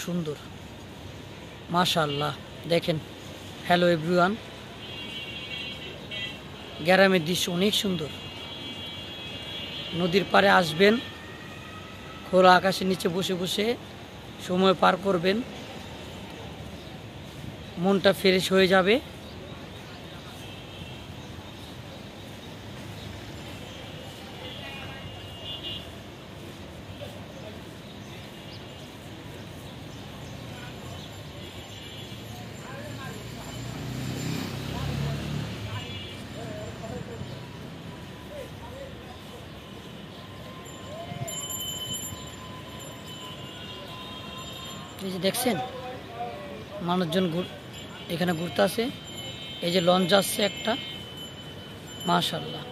সুন্দর, মাশাআল্লাহ। দেখেন, হ্যালো এভরিওয়ান, গ্রামের দৃশ্য অনেক সুন্দর। নদীর পাড়ে আসবেন, খোলা আকাশের নিচে বসে বসে সময় পার করবেন, মনটা ফ্রেশ হয়ে যাবে। এই যে দেখছেন, মানুষজন এখানে ঘুরতে আসে। এই যে লঞ্চ আসছে একটা, মাশাআল্লাহ।